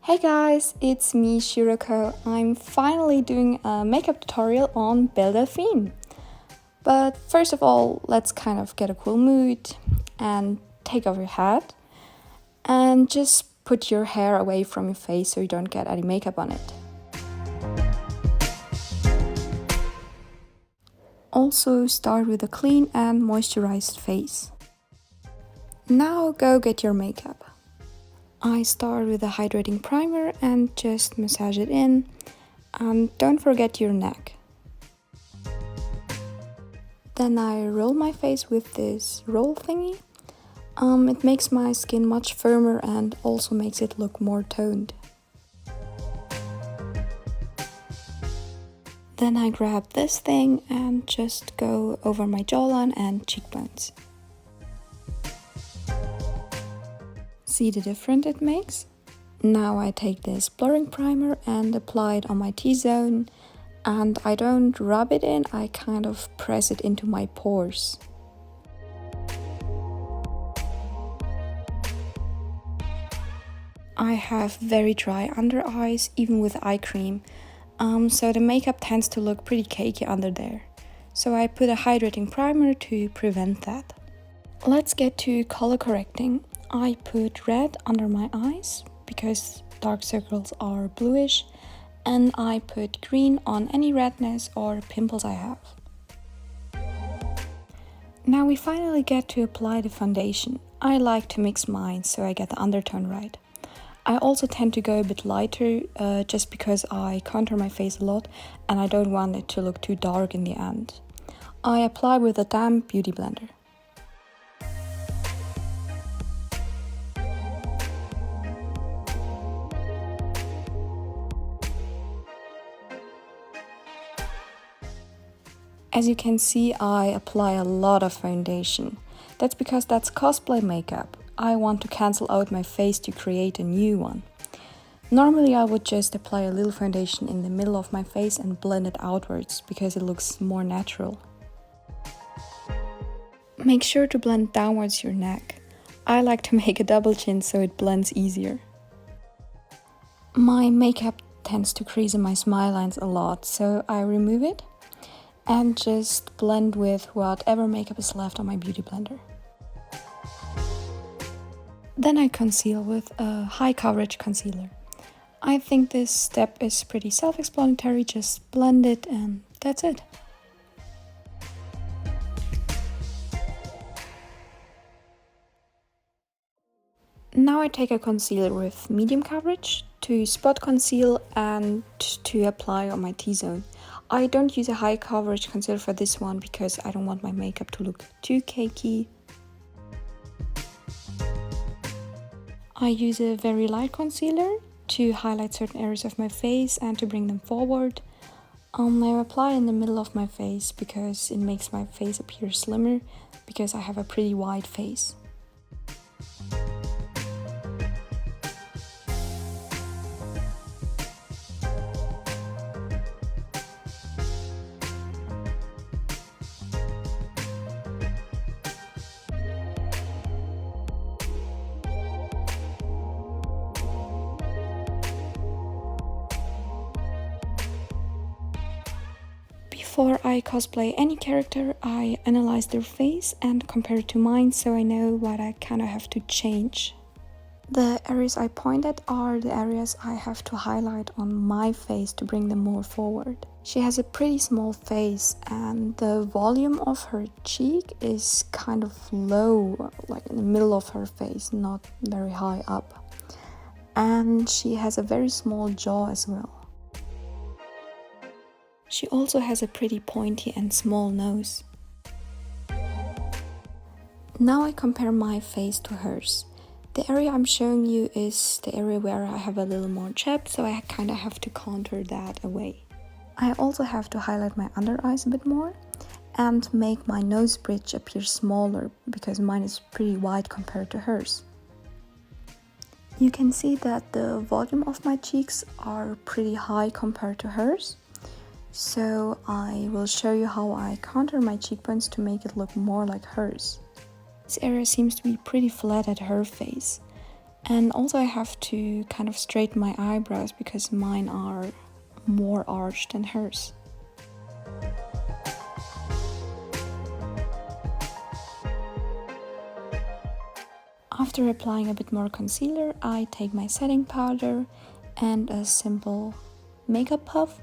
Hey guys, it's me Shiroko. I'm finally doing a makeup tutorial on Belle Delphine. But first of all, let's kind of get a cool mood and take off your hat and just put your hair away from your face so you don't get any makeup on it. Also start with a clean and moisturized face. Now go get your makeup. I start with a hydrating primer and just massage it in. Don't forget your neck. Then I roll my face with this roll thingy. It makes my skin much firmer and also makes it look more toned. Then I grab this thing and just go over my jawline and cheekbones. See the difference it makes? Now I take this blurring primer and apply it on my T-zone, and I don't rub it in, I kind of press it into my pores. I have very dry under eyes, even with eye cream, so the makeup tends to look pretty cakey under there. So I put a hydrating primer to prevent that. Let's get to color correcting. I put red under my eyes because dark circles are bluish, and I put green on any redness or pimples I have. Now we finally get to apply the foundation. I like to mix mine so I get the undertone right. I also tend to go a bit lighter just because I contour my face a lot and I don't want it to look too dark in the end. I apply with a damp beauty blender. As you can see, I apply a lot of foundation. That's because that's cosplay makeup. I want to cancel out my face to create a new one. Normally I would just apply a little foundation in the middle of my face and blend it outwards because it looks more natural. Make sure to blend downwards your neck. I like to make a double chin so it blends easier. My makeup tends to crease in my smile lines a lot, so I remove it and just blend with whatever makeup is left on my beauty blender. Then I conceal with a high coverage concealer. I think this step is pretty self-explanatory, just blend it and that's it. Now I take a concealer with medium coverage to spot conceal and to apply on my T-zone. I don't use a high coverage concealer for this one because I don't want my makeup to look too cakey. I use a very light concealer to highlight certain areas of my face and to bring them forward. I apply in the middle of my face because it makes my face appear slimmer because I have a pretty wide face. Before I cosplay any character, I analyze their face and compare it to mine so I know what I kind of have to change. The areas I point at are the areas I have to highlight on my face to bring them more forward. She has a pretty small face and the volume of her cheek is kind of low, like in the middle of her face, not very high up. And she has a very small jaw as well. She also has a pretty pointy and small nose. Now I compare my face to hers. The area I'm showing you is the area where I have a little more chub, so I kind of have to contour that away. I also have to highlight my under eyes a bit more and make my nose bridge appear smaller because mine is pretty wide compared to hers. You can see that the volume of my cheeks are pretty high compared to hers. So I will show you how I contour my cheekbones to make it look more like hers. This area seems to be pretty flat at her face. And also I have to kind of straighten my eyebrows because mine are more arched than hers. After applying a bit more concealer, I take my setting powder and a simple makeup puff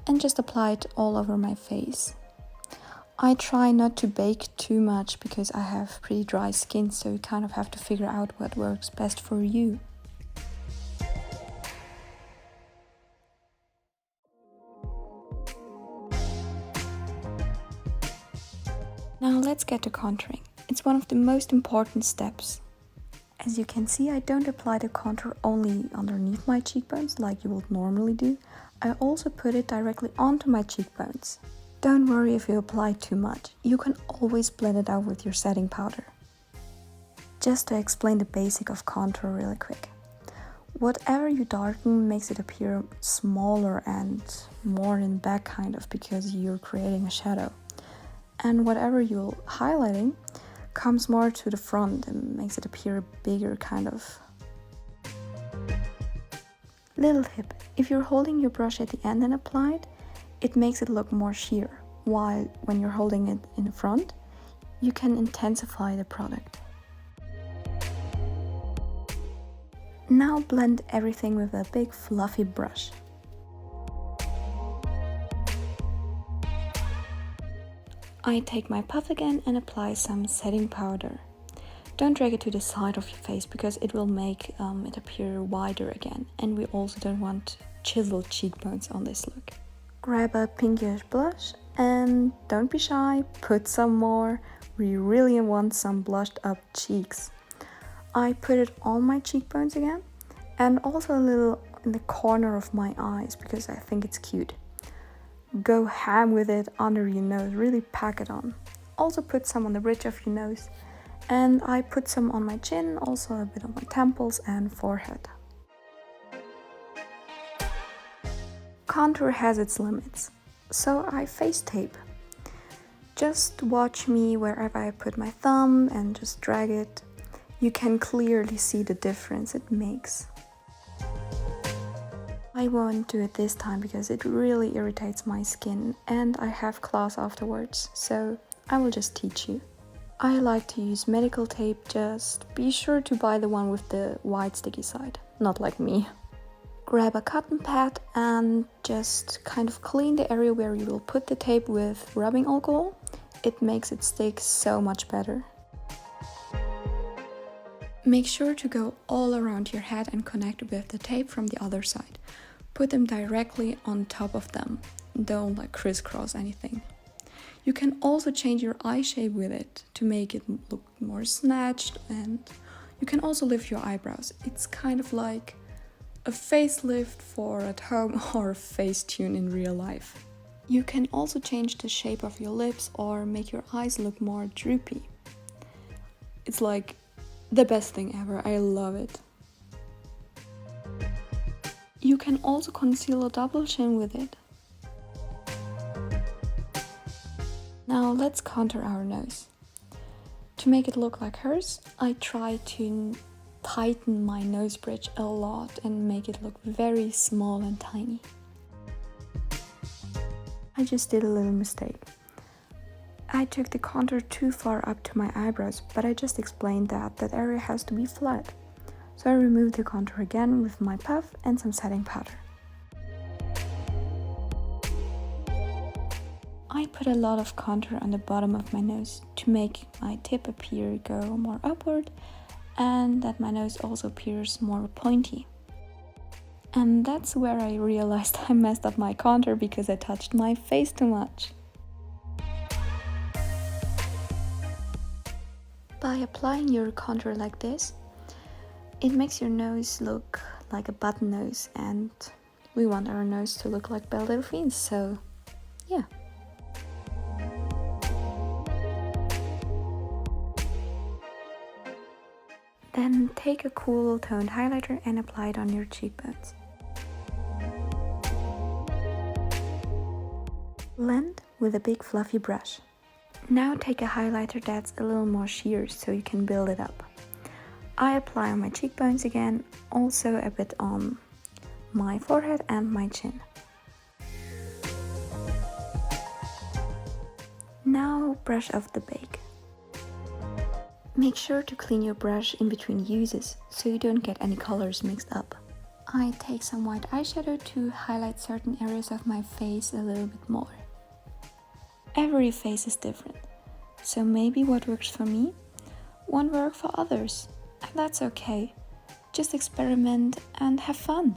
and just apply it all over my face. I try not to bake too much because I have pretty dry skin, so you kind of have to figure out what works best for you. Now let's get to contouring. It's one of the most important steps. As you can see, I don't apply the contour only underneath my cheekbones like you would normally do. I also put it directly onto my cheekbones. Don't worry if you apply too much. You can always blend it out with your setting powder. Just to explain the basic of contour really quick. Whatever you darken makes it appear smaller and more in back kind of because you're creating a shadow. And whatever you're highlighting comes more to the front and makes it appear bigger kind of. Little tip, if you're holding your brush at the end and apply it, it makes it look more sheer, while when you're holding it in the front, you can intensify the product. Now blend everything with a big fluffy brush. I take my puff again and apply some setting powder. Don't drag it to the side of your face because it will make it appear wider again, and we also don't want chiseled cheekbones on this look. Grab a pinkish blush and don't be shy, put some more. We really want some blushed up cheeks. I put it on my cheekbones again and also a little in the corner of my eyes because I think it's cute. Go ham with it under your nose, really pack it on. Also put some on the bridge of your nose, and I put some on my chin, also a bit on my temples and forehead. Contour has its limits, so I face tape. Just watch me wherever I put my thumb and just drag it. You can clearly see the difference it makes. I won't do it this time because it really irritates my skin and I have class afterwards, so I will just teach you. I like to use medical tape, just be sure to buy the one with the white sticky side, not like me. Grab a cotton pad and just kind of clean the area where you will put the tape with rubbing alcohol. It makes it stick so much better. Make sure to go all around your head and connect with the tape from the other side. Put them directly on top of them. Don't like crisscross anything. You can also change your eye shape with it to make it look more snatched, and you can also lift your eyebrows. It's kind of like a facelift for at home or a Facetune in real life. You can also change the shape of your lips or make your eyes look more droopy. It's like the best thing ever. I love it. You can also conceal a double chin with it. Now let's contour our nose. To make it look like hers, I try to tighten my nose bridge a lot and make it look very small and tiny. I just did a little mistake. I took the contour too far up to my eyebrows, but I just explained that that area has to be flat. So I removed the contour again with my puff and some setting powder. I put a lot of contour on the bottom of my nose to make my tip appear go more upward and that my nose also appears more pointy. And that's where I realized I messed up my contour because I touched my face too much. By applying your contour like this, it makes your nose look like a button nose, and we want our nose to look like Belle Delphine, so yeah. Then take a cool toned highlighter and apply it on your cheekbones. Blend with a big fluffy brush. Now take a highlighter that's a little more sheer so you can build it up. I apply on my cheekbones again, also a bit on my forehead and my chin. Now brush off the bake. Make sure to clean your brush in between uses so you don't get any colors mixed up. I take some white eyeshadow to highlight certain areas of my face a little bit more. Every face is different, so maybe what works for me won't work for others, and that's okay. Just experiment and have fun.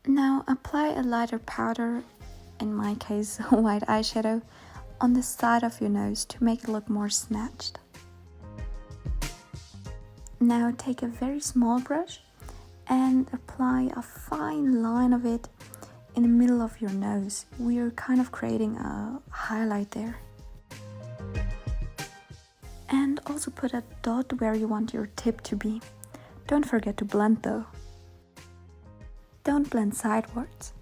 Now apply a lighter powder, in my case white eyeshadow, on the side of your nose to make it look more snatched. Now take a very small brush and apply a fine line of it in the middle of your nose. We are kind of creating a highlight there. And also put a dot where you want your tip to be. Don't forget to blend though. Don't blend sidewards.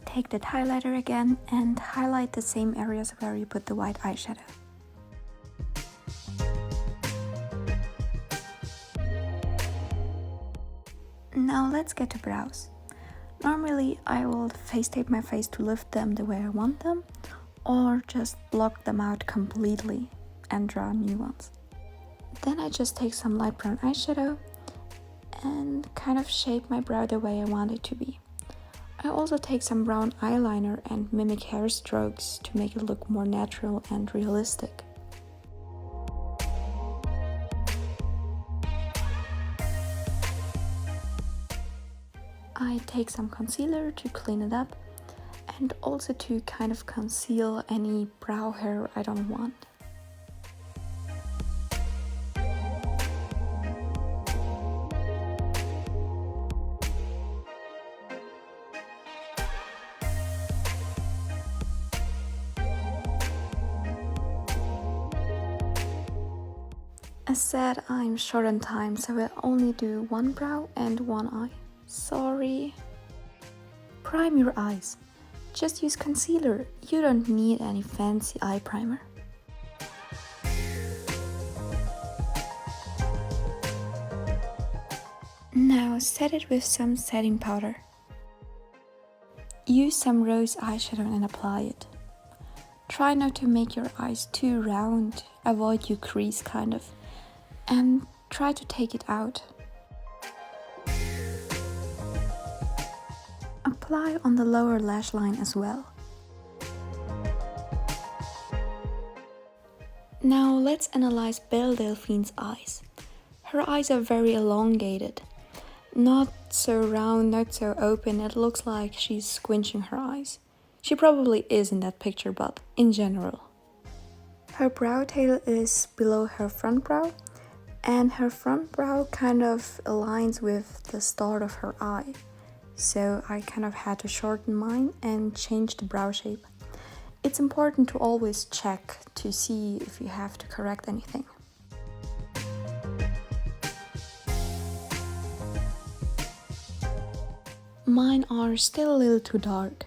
Take that highlighter again and highlight the same areas where you put the white eyeshadow. Now let's get to brows. Normally I will face tape my face to lift them the way I want them, or just block them out completely and draw new ones. Then I just take some light brown eyeshadow and kind of shape my brow the way I want it to be. I also take some brown eyeliner and mimic hair strokes to make it look more natural and realistic. I take some concealer to clean it up and also to kind of conceal any brow hair I don't want. As said, I'm short on time, so I'll only do one brow and one eye. Sorry. Prime your eyes. Just use concealer. You don't need any fancy eye primer. Now set it with some setting powder. Use some rose eyeshadow and apply it. Try not to make your eyes too round, avoid your crease kind of, and try to take it out. Apply on the lower lash line as well. Now let's analyze Belle Delphine's eyes. Her eyes are very elongated. Not so round, not so open, it looks like she's squinching her eyes. She probably is in that picture, but in general. Her brow tail is below her front brow, and her front brow kind of aligns with the start of her eye. So I kind of had to shorten mine and change the brow shape. It's important to always check to see if you have to correct anything. Mine are still a little too dark,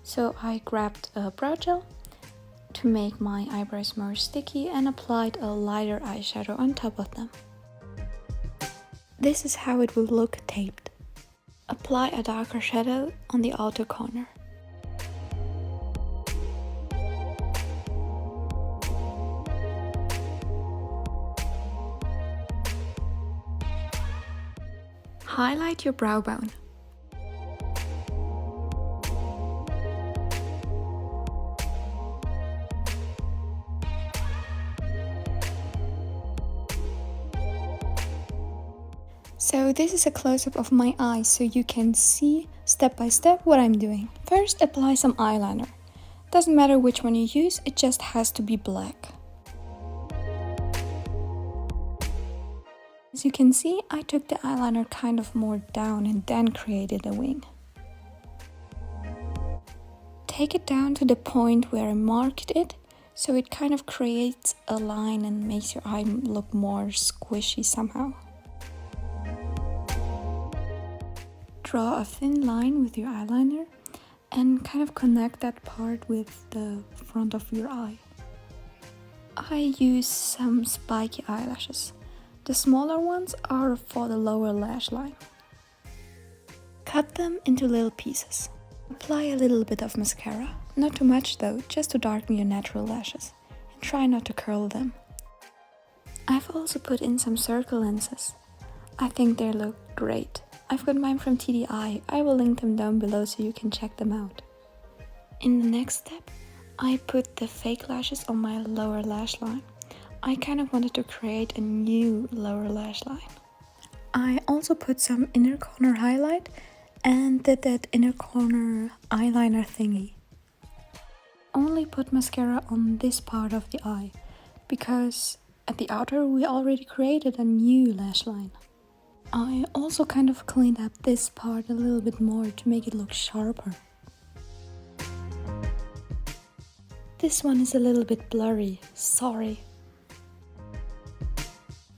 so I grabbed a brow gel to make my eyebrows more sticky and applied a lighter eyeshadow on top of them. This is how it will look taped. Apply a darker shadow on the outer corner. Highlight your brow bone. So this is a close-up of my eyes so you can see step by step what I'm doing. First, apply some eyeliner. Doesn't matter which one you use, it just has to be black. As you can see, I took the eyeliner kind of more down and then created a wing. Take it down to the point where I marked it So it kind of creates a line and makes your eye look more squishy somehow. Draw a thin line with your eyeliner and kind of connect that part with the front of your eye. I use some spiky eyelashes. The smaller ones are for the lower lash line. Cut them into little pieces. Apply a little bit of mascara, not too much though, just to darken your natural lashes, and try not to curl them. I've also put in some circle lenses. I think they look great. I've got mine from ttd-eye. I will link them down below so you can check them out. In the next step, I put the fake lashes on my lower lash line. I kind of wanted to create a new lower lash line. I also put some inner corner highlight and did that inner corner eyeliner thingy. Only put mascara on this part of the eye, because at the outer we already created a new lash line. I also kind of cleaned up this part a little bit more to make it look sharper. This one is a little bit blurry, sorry.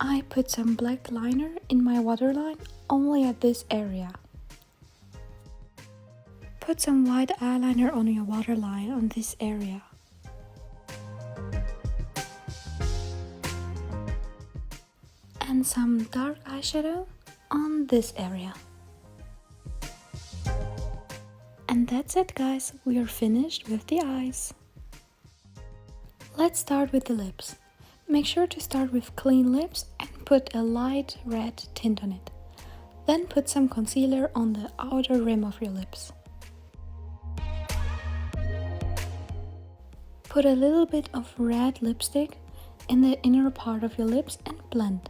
I put some black liner in my waterline only at this area. Put some white eyeliner on your waterline on this area. And some dark eyeshadow on this area. And that's it guys, we are finished with the eyes. Let's start with the lips. Make sure to start with clean lips and put a light red tint on it. Then put some concealer on the outer rim of your lips. Put a little bit of red lipstick in the inner part of your lips and blend.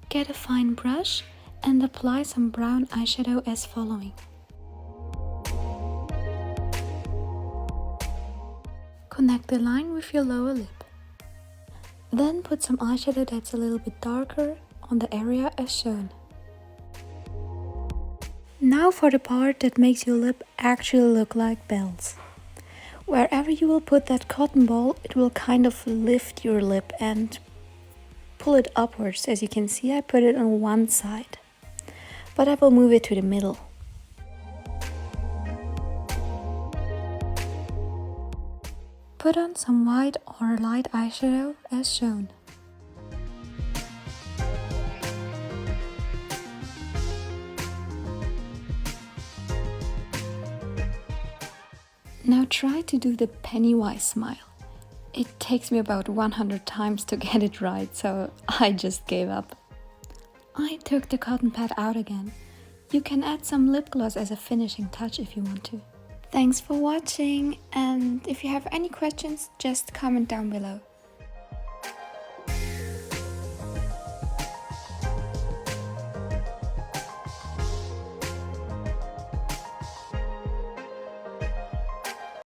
Get a fine brush and apply some brown eyeshadow as following. Connect the line with your lower lip. Then put some eyeshadow that's a little bit darker on the area as shown. Now for the part that makes your lip actually look like Belle's. Wherever you will put that cotton ball, it will kind of lift your lip and pull it upwards. As you can see, I put it on one side, but I will move it to the middle. Put on some white or light eyeshadow as shown. Now try to do the Pennywise smile. It takes me about 100 times to get it right, so I just gave up. I took the cotton pad out again. You can add some lip gloss as a finishing touch if you want to. Thanks for watching, and if you have any questions, just comment down below.